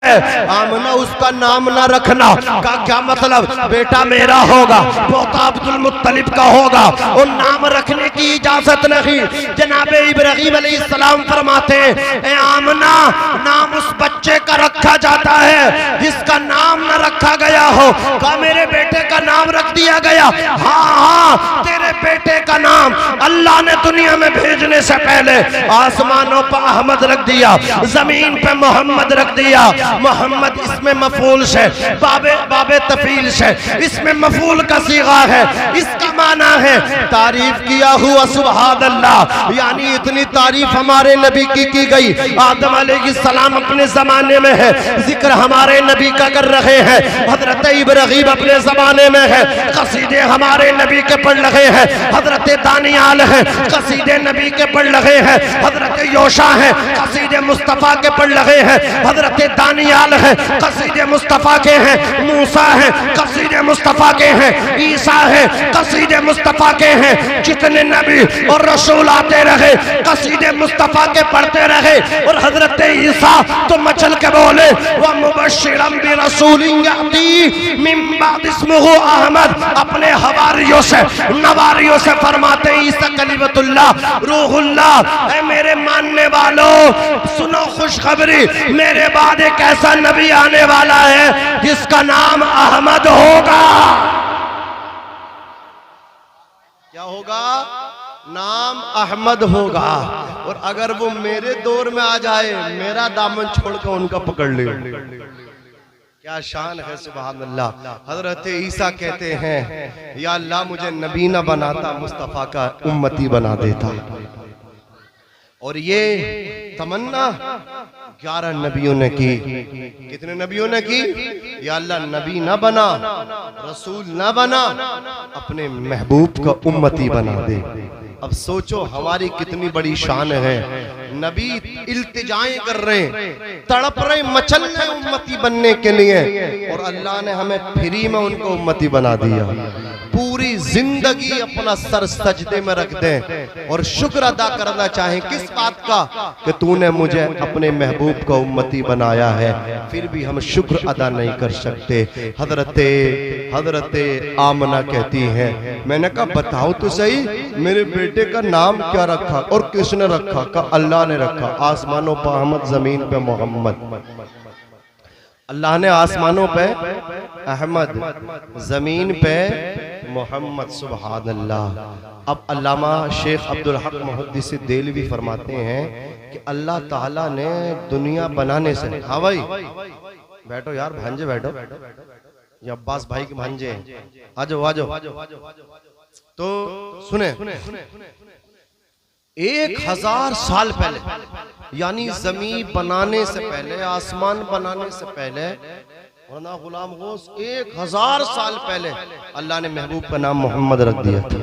है। आमना उसका नाम ना रखना का क्या मतलब? बेटा मेरा होगा, पोता अब्दुल मुत्तलिब का होगा, और नाम रखने की इजाजत नहीं। जनाब इब्राहिम अलैहिस्सलाम फरमाते हैं आमना नाम उस बच्चे का रखा जाता है जिसका नाम न रखा गया हो। का मेरे बेटे का नाम रख दिया गया? हाँ हाँ, तेरे बेटे का नाम अल्लाह ने दुनिया में भेजने से पहले आसमानों पर अहमद रख दिया, जमीन पे मोहम्मद रख दिया। मोहम्मद इसमें मफूल से, बाबे तफील से, इसमें मफूल का सीगा है। इसका माना है तारीफ किया हुआ सुभान अल्लाह, यानी इतनी तारीफ हमारे नबी की गई। आदम अलैहिस्सलाम अपने जमाने में है, जिक्र हमारे नबी का कर रहे हैं। हजरत इब्राहिम अपने जमाने में है, कसीदे हमारे नबी के पढ़ रहे हैं। हजरत दानियाल है, कसीदे नबी के पढ़ रहे हैं। हजरत योशा है, कसीदे मुस्तफ़ा के पढ़ रहे हैं। हजरत दानियाल है, कसीदे मुस्तफ़ा के हैं। मूसा है, कसीदे मुस्तफ़ा के हैं। ईसा है, कसीदे मुस्तफ़ा के हैं। जितने नबी और रसूल आते रहे कसीदे मुस्तफ़ा के पढ़ते रहे। और हजरत ईसा तो मचल के बोले व मुबश्शिरम बिरसूलिन याती मिन बाद इस्मुहु अहमद। अपने हवारियों से, नवारियों से फरमाते हैं ईसा कलीमतुल्लाह रूहुल्लाह। ऐ मेरे मानने वालों सुनो खुशखबरी, मेरे बाद एक ऐसा नबी आने वाला है जिसका नाम अहमद होगा। क्या होगा? नाम अहमद होगा। और अगर वो मेरे दौर में आ जाए, मेरा दामन छोड़कर उनका पकड़ ले। क्या शान है सुभान अल्लाह। हजरत ईसा कहते हैं या अल्लाह मुझे नबी ना बनाता, मुस्तफ़ा का उम्मती बना देता। और ये तमन्ना 11 नबियों ने की। कितने नबियों ने की? या अल्लाह नबी ना बना, रसूल ना बना, अपने महबूब का उम्मती बना दे। अब सोचो हमारी कितनी बड़ी शान है। नबी इल्तिजाएं कर रहे, तड़प रहे, मचल रहे उम्मती बनने के लिए, और अल्लाह ने हमें फ्री में उनको उम्मती बना दिया। पूरी जिंदगी अपना सर सजदे में रख दें और शुक्र अदा करना चाहें किस बात का? कि तूने मुझे अपने महबूब का उम्मती बनाया है। फिर भी हम शुक्र अदा नहीं कर सकते। हजरत आमना कहती हैं, मैंने कहा बताओ तो सही मेरे बेटे का नाम क्या रखा? और किसने रखा? का अल्लाह ने रखा। आसमानों पर अहमद, जमीन पे मोहम्मद। अल्लाह ने आसमानों पे अहमद, जमीन पे मोहम्मद। सुभान अल्लाह। अब अल्लामा शेख अब्दुल हक मुहद्दिस देलवी फरमाते हैं कि अल्लाह ताला ने दुनिया बनाने से, हाँ भाई बैठो यार, भांजे बैठो, ये अब्बास भाई के भांजे हैं, आ जाओ आ जाओ। तो सुने 1000 साल पहले, यानी जमीन बनाने से पहले, आसमान बनाने से पहले, वरना गुलाम गौस 1000 साल पहले अल्लाह ने महबूब का नाम मोहम्मद रख दिया था।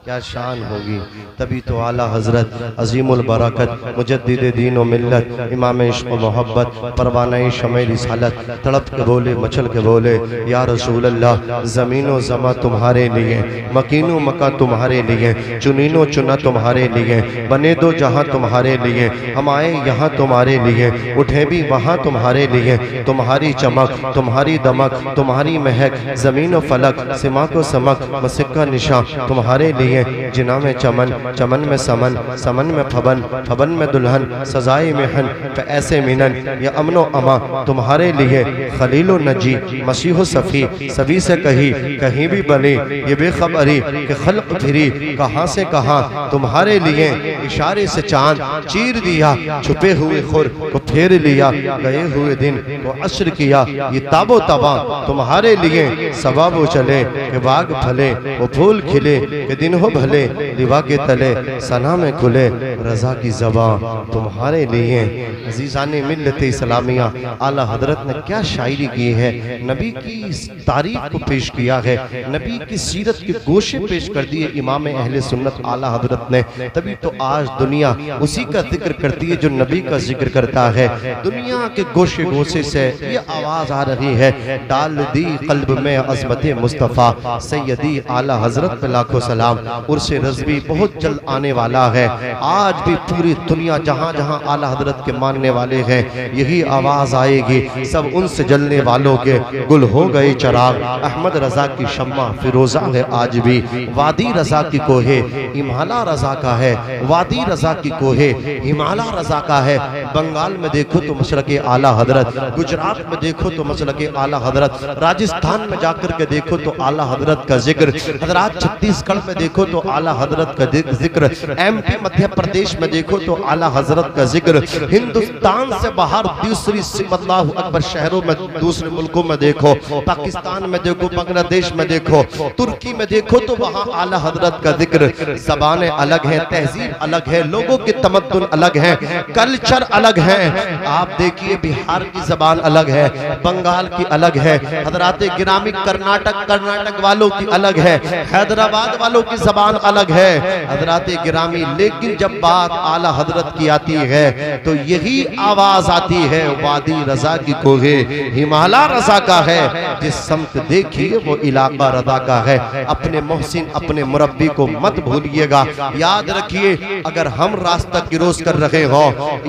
क्या शान होगी। तभी तो आला हजरत अजीमुल बरकत मुजद्दिद दीन व मिल्लत इमाम इश्क व मोहब्बत परवाना शमे रिसालत तड़प के बोले, मचल के बोले, या रसूल अल्लाह ज़मीनो ज़मा तुम्हारे लिए, मकीनो मका तुम्हारे लिए, चुनीनो चुना तुम्हारे लिए, बने दो जहाँ तुम्हारे लिए, हम आए यहाँ तुम्हारे लिए, उठे भी वहाँ तुम्हारे लिए। तुम्हारी चमक, तुम्हारी दमक, तुम्हारी महक, ज़मीन व फलक, सिमा को समक, मसिक्का निशा तुम्हारे लिए। जिना में चमन, चमन में समन, समन में फबन, फबन में दुल्हन, सजाए मेहन पे ऐसे मिनन, ये अमनो अमा तुम्हारे लिए। खलीलो नजी मसीहो सफ़ी, सभी से कहीं भी बने ये बेखबरी कि खल्क फिरी कहाँ से कहाँ तुम्हारे लिए। इशारे से चांद चीर दिया, छुपे हुए खुर को फेर लिया, गए हुए दिन को अश्र किया, ये ताबो तबा तुम्हारे लिए। सवाबो चले कि बाग फले, वो फूल खिले कि दिन हो भले, लिवा के तले सना में खुले, रजा की ज़बां तुम्हारे लिए। अजीज़ाने मिल्लत इस्लामिया, आला हजरत ने क्या शायरी की है, नबी की तारीफ को पेश किया है, नबी की सीरत के गोशे पेश कर दिए इमाम अहले सुन्नत आला हजरत ने। तभी तो आज दुनिया उसी का जिक्र करती है जो नबी का जिक्र करता है। दुनिया के गोशे गोशे से ये आवाज़ आ रही है, डाल दी कल्ब में अज़मत मुस्तफ़ा, सैयदी आला हजरत पे लाखों सलाम। उर्से रज़वी बहुत जल्द आने वाला है। आज भी पूरी दुनिया जहाँ जहाँ आला हजरत के मानने वाले हैं, यही आवाज आएगी, सब उनसे जलने वालों के गुल हो गए चिराग। अहमद रजा की शम्मा फिरोजा है आज भी। वादी रजा की कोहे हिमाला रजा का है, वादी रजा की कोहे हिमाला रजा का है। बंगाल में देखो तो मशरक़े आला हजरत, गुजरात में देखो तो मशरक़े आला हजरत, राजस्थान में जाकर के देखो तो आला हजरत का जिक्र, हजरात छत्तीसगढ़ में देखो तो आला हजरत का जिक्र, एमपी मध्य प्रदेश में देखो तो आला हजरत का जिक्र। हिंदुस्तान से बाहर दूसरी अल्लाहु अकबर शहरों में, दूसरे मुल्कों में देखो, पाकिस्तान में देखो, बांग्लादेश में देखो, तुर्की में देखो तो वहाँ आला हजरत का जिक्र। ज़बानें अलग हैं, तहजीब अलग है, लोगों के तमद्दुन अलग है, कल्चर अलग है। आप देखिए बिहार की जबान अलग है, बंगाल की अलग है, हजरात गिरामी कर्नाटक वालों की अलग है, हैदराबाद वालों की जबान अलग है, हजरात गिरामी। लेकिन जब बात आला हजरत की आती है तो यही आवाज आती है, वादी रजा की कोहे हिमाला रजा का है। जिस समत देखिए वो इलाका रजा का है। अपने मोहसिन अपने मुरब्बी को मत भूलिएगा। याद रखिए, अगर हम रास्ता क्रोस कर रहे हो,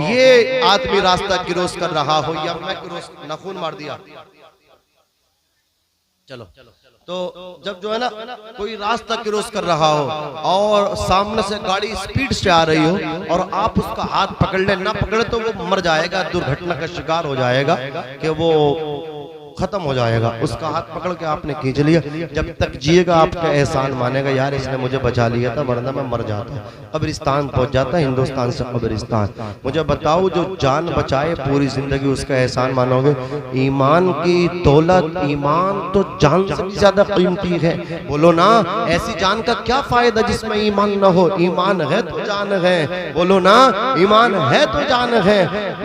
ये आदमी रास्ता क्रोस कर रहा हो या मैं क्रोस, नाखून मार दिया, चलो। तो जब जो है ना कोई रास्ता क्रॉस कर रहा हो और सामने से गाड़ी स्पीड से आ रही हो और आप उसका हाथ पकड़ ले, ना पकड़े तो वो मर जाएगा, दुर्घटना का शिकार हो जाएगा, कि वो खत्म हो जाएगा। उसका हाथ पकड़ के आपने खींच लिया, जब तक जिएगा आपका एहसान मानेगा, यार इसने मुझे बचा लिया था वरना मैं मर जाता। कब्रिस्तान पहुंच जाता, हिंदुस्तान से कब्रिस्तान। मुझे बताओ, जो जान बचाए पूरी जिंदगी उसका एहसान मानोगे? ईमान की दौलत, ईमान तो जान से भी ज्यादा कीमती है। बोलो ना, ऐसी जान का क्या फायदा जिसमें ईमान न हो? ईमान है तो जान है। बोलो ना, ईमान है तो जान है।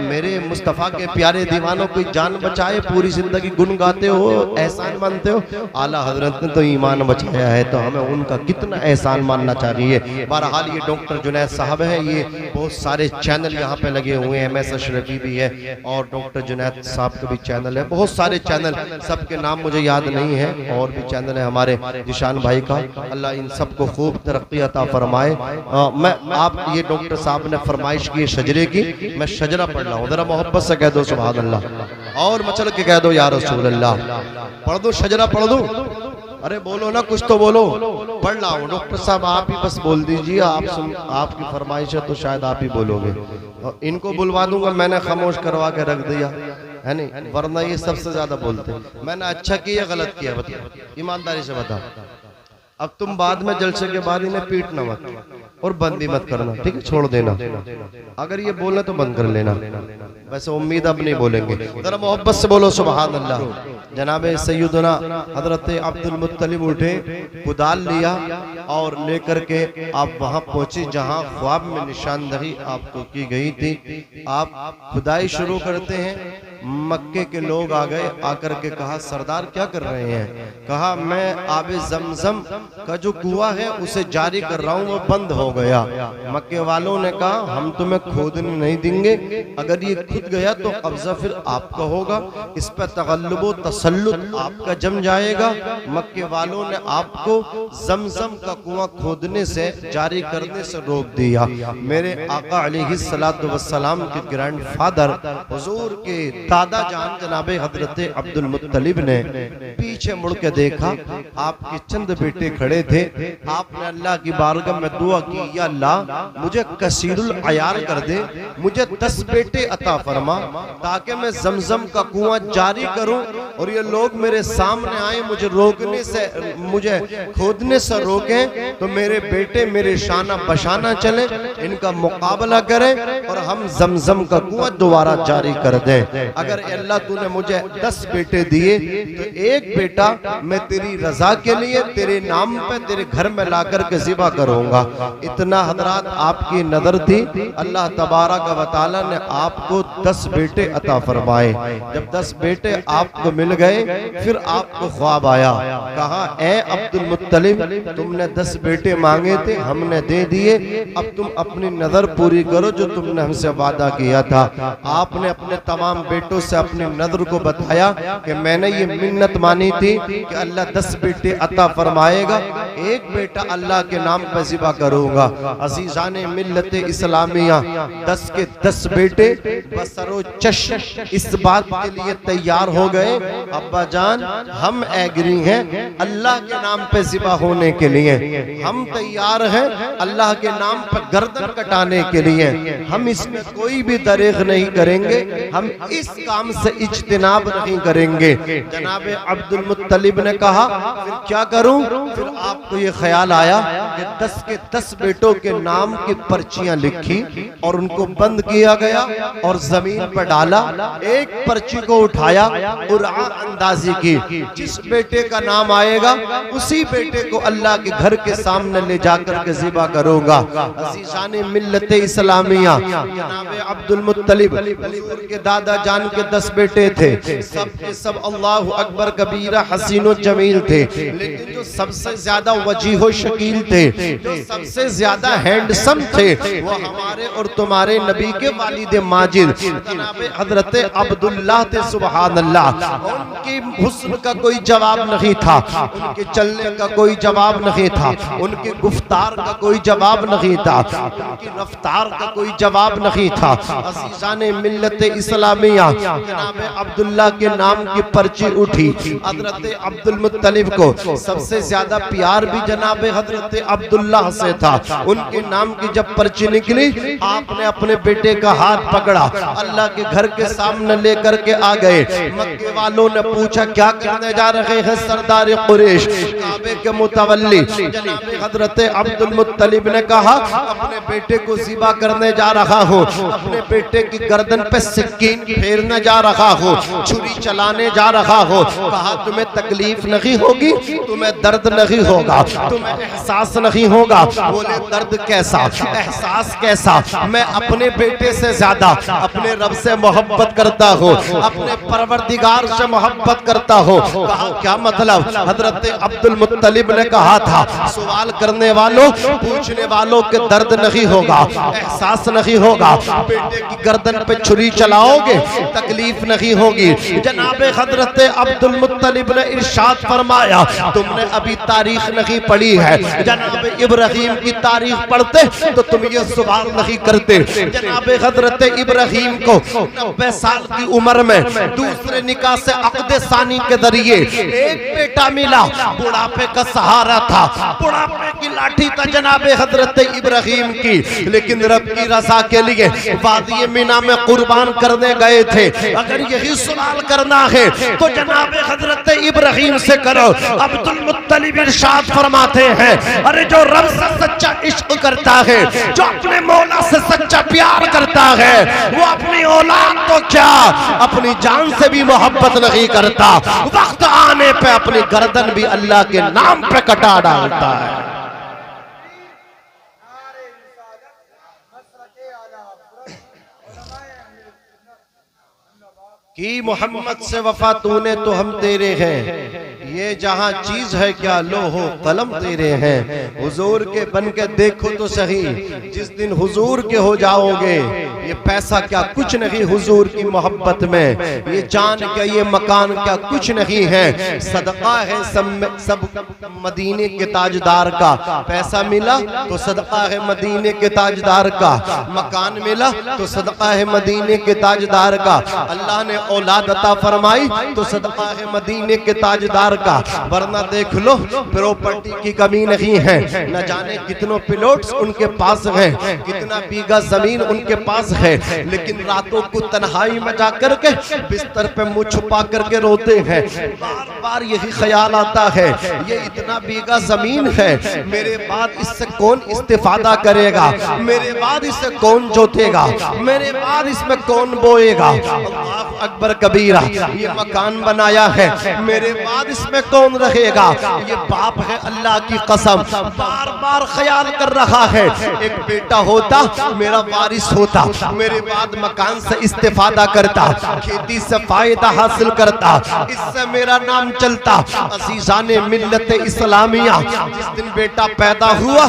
मेरे मुस्तफा के प्यारे दीवानों की जान बचाए, पूरी जिंदगी गुन गाते हो, एहसान मानते हो। आला हजरत ने तो ईमान बचाया है, तो हमें उनका कितना एहसान मानना चाहिए। बहरहाल ये डॉक्टर जुनैद साहब हैं, ये बहुत सारे चैनल यहाँ पे लगे हुए हैं, MS अशरफी भी है और डॉक्टर जुनैद साहब का भी चैनल है, बहुत सारे चैनल, सबके नाम मुझे याद नहीं है, और भी चैनल है हमारे निशान भाई का। अल्लाह इन सबको खूब तरक्की अता फरमाए। मैं आप ये डॉक्टर साहब ने फरमाइश की शजरे की, मैं शजरा पढ़ रहा हूँ, जरा मोहब्बत से कह दो सुभान अल्लाह, और मचल के कह दो या रसूल अल्लाह। पढ़ दो, शजरा पढ़ दो। अरे बोलो ना, कुछ तो बोलो। पढ़ रहा हूँ डॉक्टर साहब, आप ही बस बोल दीजिए। आप सुन, आपकी फरमाइश है तो शायद आप ही बोलोगे। इनको बुलवा दूंगा, मैंने खामोश करवा के रख दिया है नहीं, वरना ये सबसे ज्यादा बोलते। मैंने अच्छा किया गलत किया? बताओ, ईमानदारी से बताओ। अब तुम बाद में जलसे के बाद इन्हें पीटना मत और बंद भी मत करना, ठीक है? छोड़ देना। अगर ये बोले तो बंद कर लेना, वैसे उम्मीद अब नहीं बोलेंगे। जरा मोहब्बत से बोलो सुभान अल्लाह। जनाबे सैयदना हजरत अब्दुल मुत्तलिब उठे, कुदाल लिया और लेकर के आप वहां पहुंचे जहां ख्वाब में निशानदही आपको की गई थी। आप खुदाई शुरू करते हैं, मक्के के लोग आ गए, आकर के कहा सरदार क्या कर रहे हैं? कहा मैं आबे जमजम का जो कुआं है उसे जारी कर रहा हूँ, वो बंद हो गया। मक्के वालों ने कहा हम तुम्हें खोदने नहीं देंगे, अगर ये खुद गया तो कब्जा फिर आपका होगा, इस पर तगल्लुब तसल्लुत आपका जम जाएगा। मक्के वालों ने आपको जमजम का कुआं खोदने से, जारी करने से रोक दिया। मेरे आका अलैहिस्सलातु वस्सलाम के ग्रैंडफादर हुजूर के दादा जान जनाबे हजरत अब्दुल मुत्तलिब ने पीछे मुड़ के देखा, आपके चंद बेटे खड़े थे। आपने अल्लाह की बारगाह में दुआ की, या अल्लाह मुझे कसीरुल अयार कर दे, मुझे 10 बेटे अता फरमा, ताकि मैं जमजम का कुआं जारी करूं और ये लोग मेरे सामने आए, मुझे रोकने से, मुझे खोदने से रोकें, तो मेरे बेटे मेरे शाना बशाना चले, इनका मुकाबला करें और हम जमजम का कुआं दोबारा जारी कर दें। अगर अल्लाह तूने मुझे 10 बेटे दिए तो एक बेटा मैं तेरी रजा के लिए, तेरे नाम पे, तेरे घर में लाकर के ज़िबा करूंगा। इतना हजरात आपकी नजर थी, अल्लाह तबारक व तआला ने आपको 10 बेटे अता फरमाए। जब 10 बेटे आपको मिल गए, फिर आपको ख्वाब आया, कहा ए अब्दुल मुत्तलिब तुमने 10 बेटे मांगे थे, हमने दे दिए, अब तुम अपनी नजर पूरी करो जो तुमने हमसे वादा किया था। आपने अपने तमाम बेटों से अपनी नजर को बताया कि मैंने ये मिन्नत मानी थी कि अल्लाह 10 बेटे अता फरमाएगा, एक बेटा अल्लाह के नाम पर ज़िबा करूंगा। अज़ीज़ाने मिल्लत इस्लामिया 10 के 10 बेटे बसरो चश्म इस बात के लिए तैयार हो गए, अब्बा जान हम एग्री हैं अल्लाह के नाम पे ज़िबा होने के लिए, हम तैयार हैं अल्लाह के नाम पर गर्दन कटाने के लिए, हम इसमें कोई भी दरेग नहीं करेंगे, हम इस काम से इज्तिनाब नहीं करेंगे। जनाब अब्दुल मुत्तलिब ने कहा फिर क्या करूं? फिर आपको ये ख्याल आया कि 10 के 10 बेटों के नाम की पर्चियां लिखी और उनको बंद किया गया और जमीन पर डाला। एक पर्ची को उठाया और अंदाजी की, जिस बेटे का नाम आएगा उसी बेटे को अल्लाह के घर के सामने ले जाकर के ज़िबा करूंगा। अज़ीज़ाने मिल्लत इस्लामिया जनाब अब्दुल मुत्तलिब के दादा जान के 10 बेटे थे, सब के सब अल्लाहु अकबर कबीरा हसीनो जमील थे, लेकिन जो सबसे ज्यादा वजीहो शकील थे, जो सबसे ज्यादा हैंडसम थे, वो हमारे और तुम्हारे नबी के वालिद माजिद जनाब हजरत अब्दुल्लाह थे। सुभान अल्लाह। उनके हुस्न का कोई जवाब नहीं था, उनके चलने का कोई जवाब नहीं था, उनके गुफ्तार का कोई जवाब नहीं था, उनकी रफ्तार का कोई जवाब नहीं था। अज़ीज़ाने मिल्लत इस्लामिया जनाब अब्दुल्लाह के नाम की पर्ची उठी। हजरत अब्दुल मुत्तलिब को सबसे ज्यादा प्यार भी जनाब हजरत अब्दुल्लाह से था। उनके नाम की जब पर्ची निकली, आपने अपने बेटे का हाथ पकड़ा, अल्लाह के घर के सामने लेकर के आ गए। मक्के वालों ने पूछा क्या करने जा रहे हैं सरदार कुरैश, काबे के मुतवल्ली जनाब हजरत अब्दुल मुत्तलिब ने कहा अपने बेटे को ज़िबा करने जा रहा हूँ, अपने बेटे की गर्दन पे सिक्कीन फेरने जा रहा हूँ, छुरी चलाने जा रहा हूँ। कहा तुम्हें तकलीफ नहीं होगी, तुम्हें दर्द नहीं होगा, तुम्हें एहसास नहीं होगा। बोले दर्द कैसा, एहसास कैसा? मैं अपने बेटे से ज्यादा अपने रब से मोहब्बत करता हूँ, अपने परवरदिगार से मोहब्बत करता हूँ। कहा क्या मतलब? हजरत अब्दुल मुत्तलिब ने कहा था सवाल करने वालों, पूछने वालों के दर्द नहीं होगा, एहसास नहीं होगा, बेटे की गर्दन पे छुरी चलाओगे तकलीफ नहीं होगी। जनाब हजरत अब्दुल मुत्तलिब ने इरशाद फरमाया तुमने अभी तारीख नहीं पढ़ी है, जनाब इब्राहिम की तारीख पढ़ते तो तुम ये सवाल नहीं करते। जनाब हजरत इब्राहिम को 90 साल की उम्र में दूसरे निकाह से अक़्द सानी के जरिए एक बेटा मिला, बुढ़ापे का सहारा था, बुढ़ापे की लाठी था जनाब हजरत इब्राहिम की, लेकिन रब की रज़ा के लिए वादी मिना में कुर्बान करने गए थे। अगर यही सवाल करना है तो जनाब हजरत इब्राहिम से करो। अब्दुल मुत्तलिब इरशाद फरमाते हैं अरे जो रब से सच्चा इश्क करता है, जो अपने मौला से सच्चा प्यार करता है, वो अपनी औलाद तो क्या अपनी जान से भी मोहब्बत नहीं करता, वक्त आने पे अपनी गर्दन भी अल्लाह के नाम पे कटा डालता है। कि मोहम्मद से वफा तूने तो हम तेरे हैं, ये जहां चीज है क्या लोहो कलम तेरे हैं। हुजूर के बन के देखो तो सही, जिस दिन हुजूर के हो जाओगे ये पैसा क्या कुछ नहीं हुजूर की मोहब्बत में, ये जान क्या ये मकान क्या कुछ नहीं है। सदका है सब मदीने के ताजदार का, पैसा मिला तो सदका है मदीने के ताजदार का, मकान मिला तो सदका है मदीने के ताजदार का, अल्लाह ने औलाद अता फरमाई तो सदका है मदीने के ताजदार का। वरना देख लो प्रॉपर्टी की कमी नहीं है, न जाने कितनों पिलोट्स उनके पास हैं, कितना बीघा जमीन उनके पास है, लेकिन रातों को तन्हाई में जा करके बिस्तर पे मुंह छुपा करके रोते हैं। बार बार यही ख्याल आता है ये इतना बीघा जमीन है, मेरे बाद इससे कौन इस्तेफादा करेगा, मेरे बाद इसे कौन जोतेगा, मेरे बाद इसमें कौन बोएगा। अल्लाह अकबर कबीरा, ये मकान बनाया है, मेरे बाद इसमें कौन रहेगा। ये बाप है अल्लाह की कसम, बार बार ख्याल कर रहा है एक बेटा होता मेरा वारिस होता, मेरे बाद मकान से इस्तेफादा करता, खेती से फायदा हासिल करता, इससे मेरा नाम चलता। अज़ीज़ाने मिल्लत इस्लामिया, जिस दिन बेटा पैदा हुआ